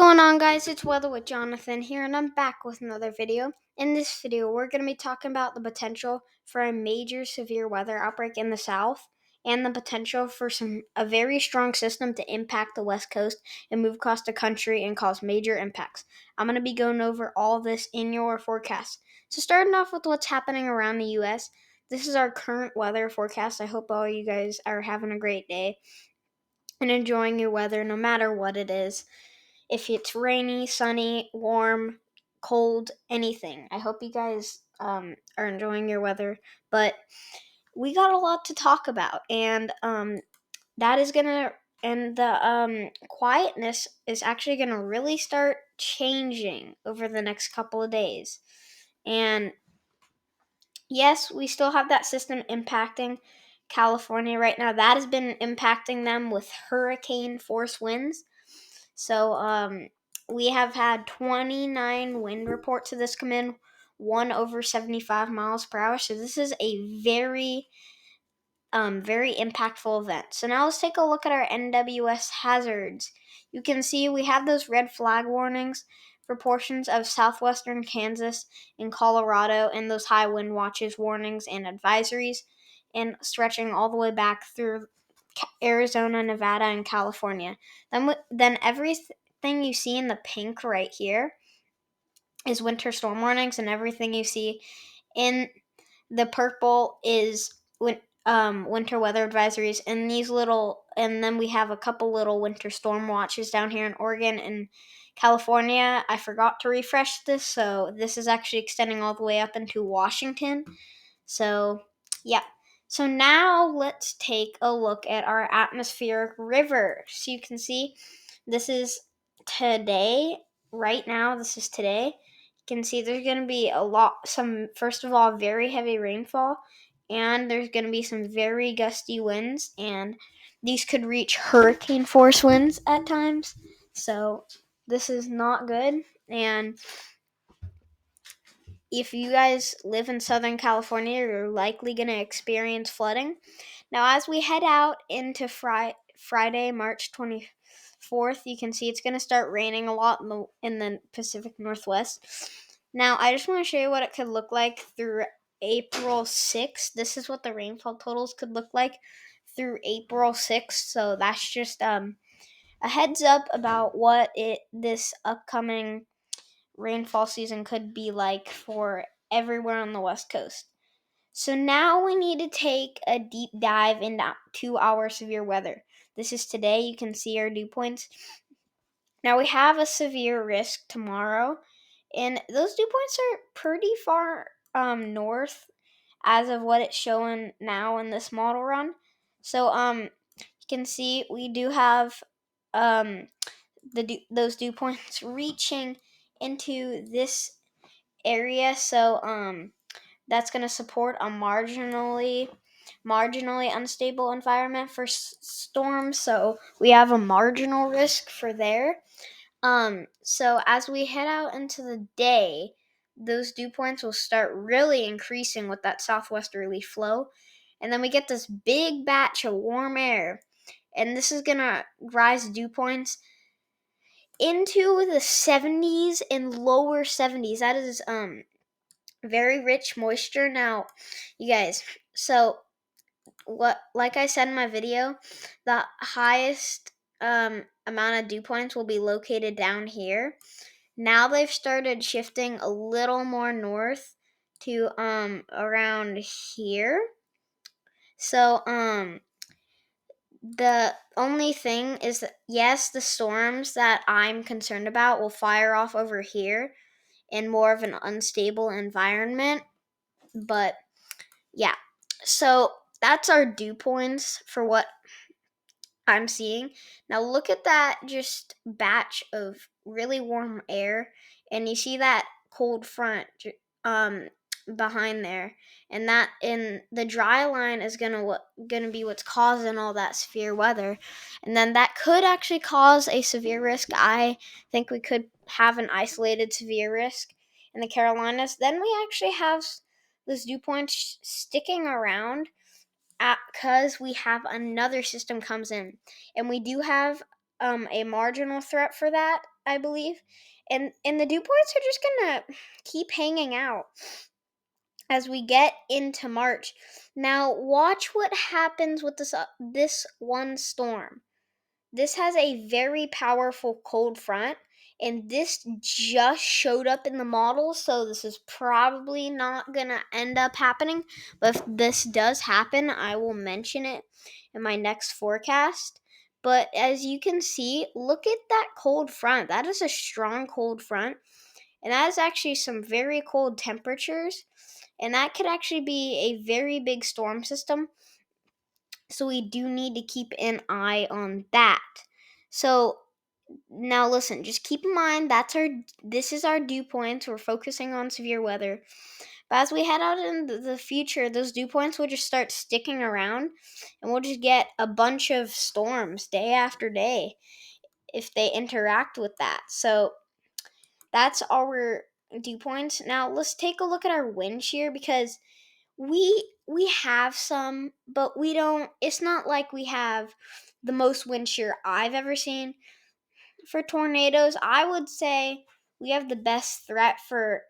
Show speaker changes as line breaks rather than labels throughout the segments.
going on, guys? It's Weather with Jonathan here, and I'm back with another video. In this video, we're going to be talking about the potential for a major severe weather outbreak in the south and the potential for a very strong system to impact the west coast and move across the country and cause major impacts. I'm going to be going over all this in your forecast. So starting off with what's happening around the U.S., this is our current weather forecast. I hope all you guys are having a great day and enjoying your weather no matter what it is. If it's rainy, sunny, warm, cold, anything. I hope you guys are enjoying your weather. But we got a lot to talk about, and that is gonna and the quietness is actually gonna really start changing over the next couple of days. And yes, we still have that system impacting California right now. That has been impacting them with hurricane force winds. So we have had 29 wind reports of this come in, one over 75 miles per hour. So this is a very impactful event. So now let's take a look at our NWS hazards. You can see we have those red flag warnings for portions of southwestern Kansas and Colorado, and those high wind watches warnings and advisories, and stretching all the way back through Arizona, Nevada, and California. Then everything you see in the pink right here is winter storm warnings, and everything you see in the purple is winter weather advisories. And then we have a couple little winter storm watches down here in Oregon and California. I forgot to refresh this, so this is actually extending all the way up into Washington. So, yeah. So now let's take a look at our atmospheric river. So you can see this is today. Right now, this is today. You can see there's going to be first of all, very heavy rainfall, and there's going to be some very gusty winds, and these could reach hurricane force winds at times. So this is not good. And if you guys live in Southern California, you're likely going to experience flooding. Now, as we head out into Friday, March 24th, you can see it's going to start raining a lot in the Pacific Northwest. Now, I just want to show you what it could look like through April 6th. This is what the rainfall totals could look like through April 6th. So that's just a heads up about what this upcoming rainfall season could be like for everywhere on the West Coast. So now we need to take a deep dive into our severe weather. This is today. You can see our dew points. Now we have a severe risk tomorrow, and those dew points are pretty far north as of what it's showing now in this model run. So you can see we do have those dew points reaching into this area. So that's going to support a marginally unstable environment for storms. So we have a marginal risk for there. So as we head out into the day, those dew points will start really increasing with that southwesterly flow. And then we get this big batch of warm air. And this is going to rise dew points into the 70s and lower 70s. That is very rich moisture. Now, you guys, so like I said in my video, the highest amount of dew points will be located down here. Now they've started shifting a little more north to around here. So the only thing is that, yes, the storms that I'm concerned about will fire off over here in more of an unstable environment. But yeah, so that's our dew points for what I'm seeing. Now look at that just batch of really warm air, and you see that cold front behind there, and that in the dry line is gonna be what's causing all that severe weather, and then that could actually cause a severe risk. I think we could have an isolated severe risk in the Carolinas. Then we actually have those dew points sticking around because we have another system comes in, and we do have a marginal threat for that I believe. And the dew points are just gonna keep hanging out as we get into March. Now, watch what happens with this one storm. This has a very powerful cold front, and this just showed up in the model, so this is probably not gonna end up happening. But if this does happen, I will mention it in my next forecast. But as you can see, look at that cold front. That is a strong cold front, and that is actually some very cold temperatures, and that could actually be a very big storm system. So we do need to keep an eye on that. So now listen, just keep in mind this is our dew points. We're focusing on severe weather. But as we head out into the future, those dew points will just start sticking around, and we'll just get a bunch of storms day after day if they interact with that. So that's our dew points. Now let's take a look at our wind shear, because we have some, but we don't, it's not like we have the most wind shear I've ever seen. For tornadoes, I would say we have the best threat for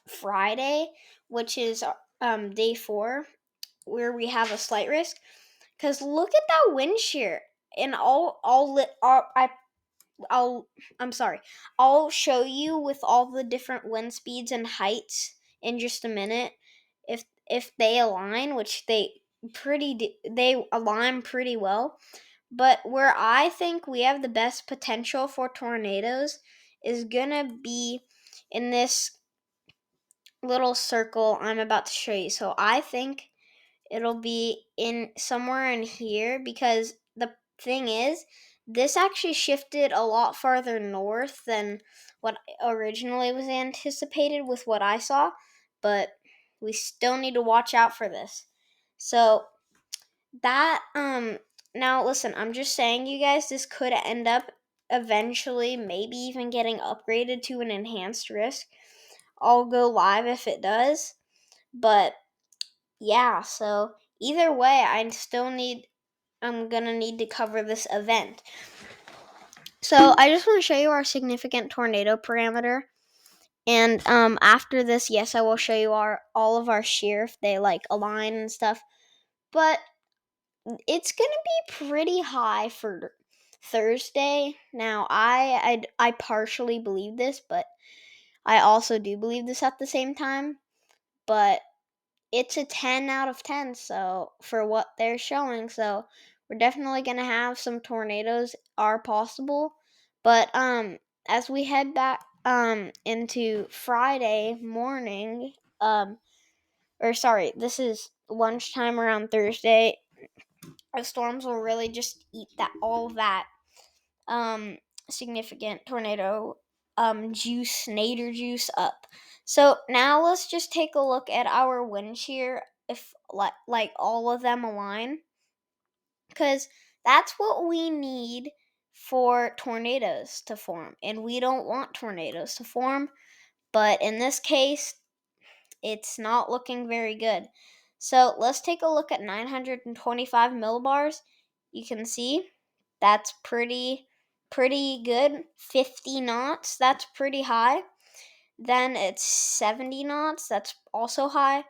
Friday, which is day 4, where we have a slight risk. Because look at that wind shear, and I'll I'm sorry. I'll show you with all the different wind speeds and heights in just a minute. If they align, which they align pretty well. But where I think we have the best potential for tornadoes is gonna be in this little circle I'm about to show you. So I think it'll be in somewhere in here, because the thing is, this actually shifted a lot farther north than what originally was anticipated with what I saw, but we still need to watch out for this. So that now listen, I'm just saying, you guys, this could end up eventually maybe even getting upgraded to an enhanced risk. I'll go live if it does. But yeah, so either way, I'm gonna need to cover this event. So I just want to show you our significant tornado parameter. And after this, yes, I will show you all of our shear if they like align and stuff. But it's gonna be pretty high for Thursday. Now I partially believe this, but I also do believe this at the same time. But it's a 10 out of 10, so for what they're showing. So we're definitely going to have some tornadoes are possible. But as we head back into Friday morning, or sorry, this is lunchtime around Thursday, our storms will really just eat that all of that um significant tornado nadir juice up. So now let's just take a look at our wind shear, if like all of them align, because that's what we need for tornadoes to form, and we don't want tornadoes to form. But in this case, it's not looking very good. So let's take a look at 925 millibars. You can see that's pretty good. 50 knots, that's pretty high. Then it's 70 knots, that's also high.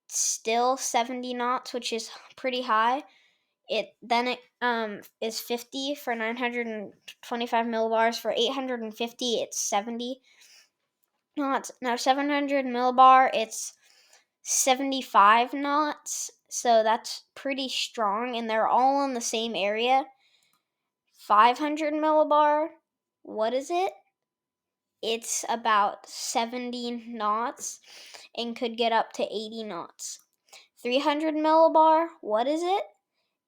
Still 70 knots, which is pretty high. It is 50 for 925 millibars. For 850, it's 70 knots. Now 700 millibar, it's 75 knots. So that's pretty strong, and they're all in the same area. 500 millibar, what is it? It's about 70 knots and could get up to 80 knots. 300 millibar, what is it?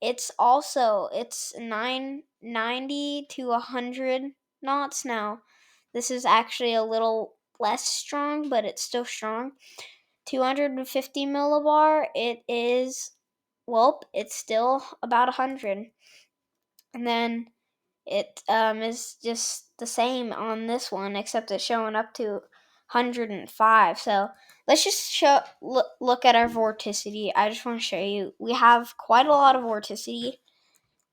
It's 990 to 100 knots. Now this is actually a little less strong, but it's still strong. 250 millibar, it's still about 100. And then it is just the same on this one, except it's showing up to 105. So let's just look at our vorticity. I just want to show you. We have quite a lot of vorticity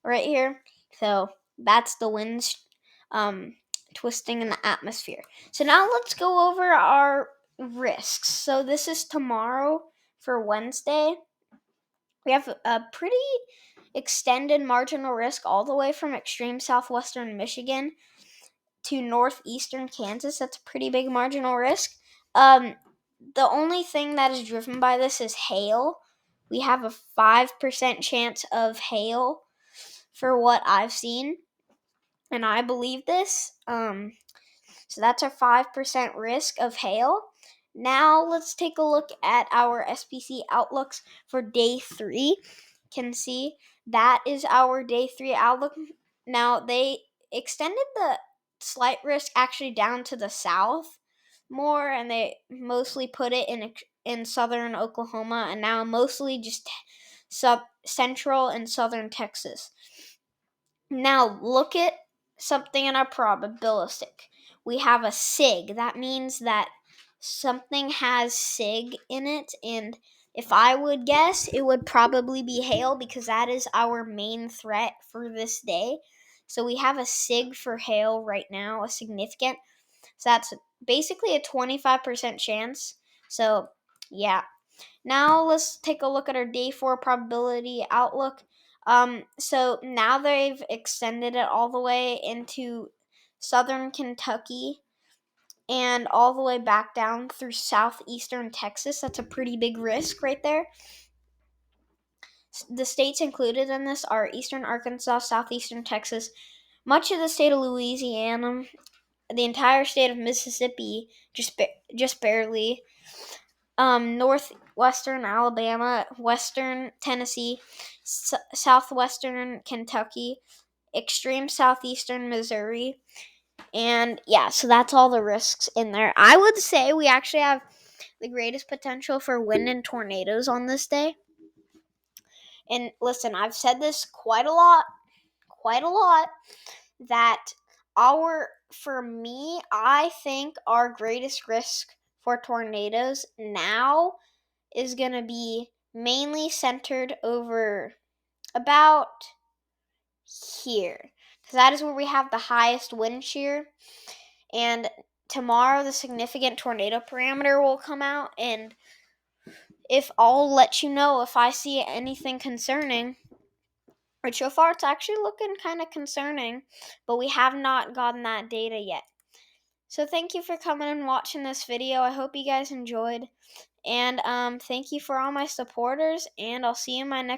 right here. So that's the wind twisting in the atmosphere. So now let's go over our risks. So this is tomorrow for Wednesday. We have a pretty extended marginal risk all the way from extreme southwestern Michigan to northeastern Kansas. That's a pretty big marginal risk. The only thing that is driven by this is hail. We have a 5% chance of hail for what I've seen, and I believe this. So that's our 5% risk of hail. Now let's take a look at our SPC outlooks for day 3. Can see that is our day 3 outlook. Now they extended the slight risk actually down to the south more, and they mostly put it in southern Oklahoma, and now mostly just central and southern Texas. Now look at something in our probabilistic. We have a SIG. That means that something has SIG in it, and if I would guess, it would probably be hail because that is our main threat for this day. So we have a SIG for hail right now, a significant. So that's basically a 25% chance. So yeah. Now let's take a look at our day 4 probability outlook. So now they've extended it all the way into southern Kentucky and all the way back down through southeastern Texas. That's a pretty big risk right there. The states included in this are eastern Arkansas, southeastern Texas, much of the state of Louisiana, the entire state of Mississippi, just barely, northwestern Alabama, western Tennessee, southwestern Kentucky, extreme southeastern Missouri, and yeah, so that's all the risks in there. I would say we actually have the greatest potential for wind and tornadoes on this day. And listen, I've said this quite a lot, that for me, I think our greatest risk for tornadoes now is going to be mainly centered over about here, because that is where we have the highest wind shear. And tomorrow the significant tornado parameter will come out, and if I'll let you know if I see anything concerning, which so far it's actually looking kind of concerning, but we have not gotten that data yet. So thank you for coming and watching this video. I hope you guys enjoyed. And thank you for all my supporters, and I'll see you in my next